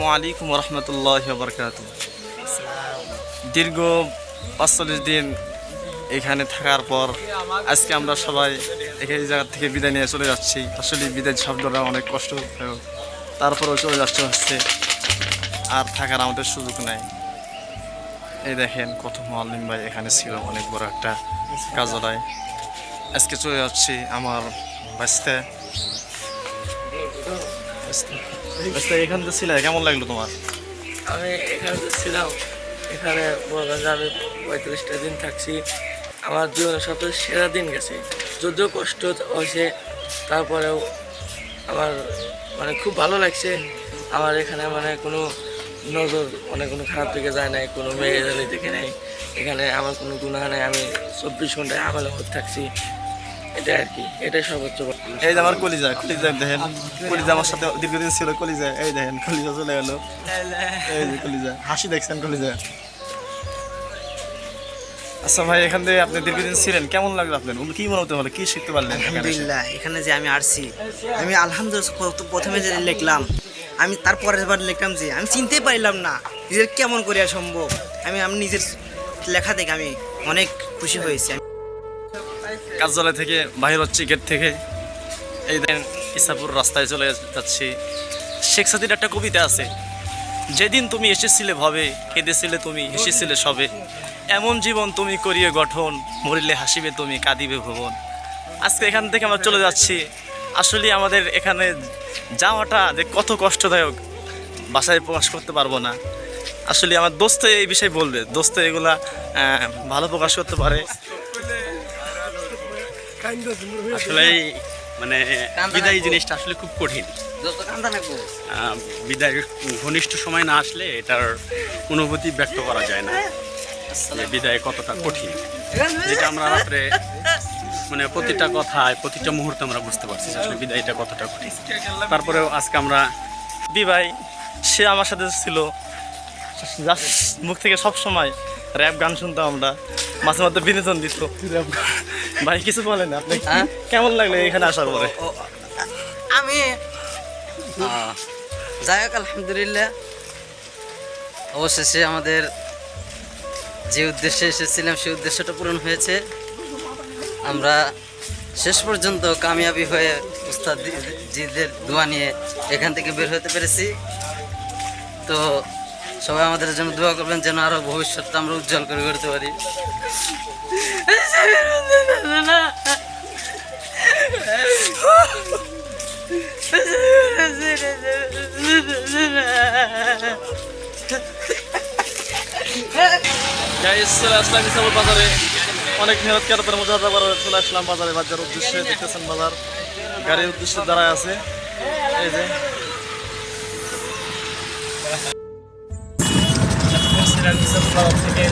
ওয়ালাইকুম রহমতুল্লাহি ওয়া বারাকাতুহু। দীর্ঘ ৪৫ দিন এখানে থাকার পর আজকে আমরা সবাই এই জায়গা থেকে বিদায় নিয়ে চলে যাচ্ছি। আসলে বিদায় শব্দটা অনেক কষ্ট, তারপরেও চলে যাচ্ছে হচ্ছে, আর থাকার আমাদের সুযোগ নাই। এই দেখেন কত মুআল্লিম ভাই এখানে ছিল, অনেক বড় একটা কাজলায়। আজকে চলে যাচ্ছি আমার বাস্তে। এখানে তো ছিল, কেমন লাগলো তোমার? আমি এখানে তো ছিলাম, এখানে বললাম যে আমি ৩৫টা দিন থাকছি। আমার জীবনের সবচেয়ে সেরা দিন গেছে, যদিও কষ্ট হয়েছে, তারপরেও আমার খুব ভালো লাগছে। আমার এখানে কোনো নজর কোনো খারাপ দিকে যায় নাই, কোনো মেয়ে দেখে নাই। এখানে আমার কোনো গুনাহ নাই, আমি ২৪ ঘন্টায় আমলে থাকছি। এটা আর কি, এটাই সর্বোচ্চ। এই যে আমার কলিজা দেখেন, কলিজা আমার সাথে দীর্ঘদিন ছিল। কলিজা এই দেখেন, কলিজা চলে গেল। এই যে কলিজা, হাসি দেখছেন কলিজা। আচ্ছা ভাই, এখান থেকে আপনি দীর্ঘদিন ছিলেন, কেমন লাগলো আপনার? কি মনে হতে হলো, কি শিখতে পারলেন? আলহামদুলিল্লাহ, এখানে যে আমি আসছি, আমি আলহামদুলিল্লাহ প্রথমে যে লিখলাম, আমি তারপরের বার লিখলাম যে আমি চিনতেই পারলাম না নিজের কেমন করিয়া সম্ভব। আমি নিজের লেখা থেকে আমি অনেক খুশি হয়েছি। কার্যালয় থেকে বাহির হচ্ছে, গেট থেকে এই দেন ইসাপুর রাস্তায় চলে যাচ্ছি। শেখ সাদির একটা কবিতা আছে, যেদিন তুমি এসেছিলে ভবে, কেঁদেছিলে তুমি, হেসেছিলে সবে, এমন জীবন তুমি করিয়ে গঠন, মরিলে হাসিবে তুমি, কাঁদিবে ভুবন। আজকে এখান থেকে আমরা চলে যাচ্ছি। আসলে আমাদের এখানে যাওয়াটা যে কত কষ্টদায়ক ভাষায় প্রকাশ করতে পারবো না। আসলে আমার দোস্ত এই বিষয়ে বলবে, দোস্ত এগুলা ভালো প্রকাশ করতে পারে। আসলে বিদায় জিনিসটা আসলে খুব কঠিন। বিদায়ের ঘনিষ্ঠ সময় না আসলে এটার অনুভূতি ব্যক্ত করা যায় না, বিদায় কতটা কঠিন, যেটা আমরা রাত্রে প্রতিটা কথায় প্রতিটা মুহূর্তে আমরা বুঝতে পারছি আসলে বিদায়টা কতটা কঠিন। তারপরেও আজকে আমরা ভাই, সে আমার সাথে ছিল, যার মুখ থেকে সব সময় র্যাপ গান শুনতাম আমরা, মাঝে মধ্যে বিনোদন দিত। ভাই কিছু বলেন আপনি, কেমন লাগলো এখানে আসার পরে? আমি যাই হোক, আলহামদুলিল্লাহ, অবশেষে আমাদের যে উদ্দেশ্যে এসেছিলাম সেই উদ্দেশ্যটা পূরণ হয়েছে। আমরা শেষ পর্যন্ত কামিয়াবি হয়ে উস্তাদ জিদের দোয়া নিয়ে এখান থেকে বের হতে পেরেছি। তো সবাই আমাদের জন্য দোয়া করবেন যেন আরো ভবিষ্যৎটা আমরা উজ্জ্বল করে করতে পারি। বাজারে অনেক মেহনত করার পর মজা চলে আসলাম বাজারে। বাজার উদ্দেশ্যে দেখতেছেন, বাজার গাড়ির উদ্দেশ্যে দাঁড়ায় আছে। এই যে থেকে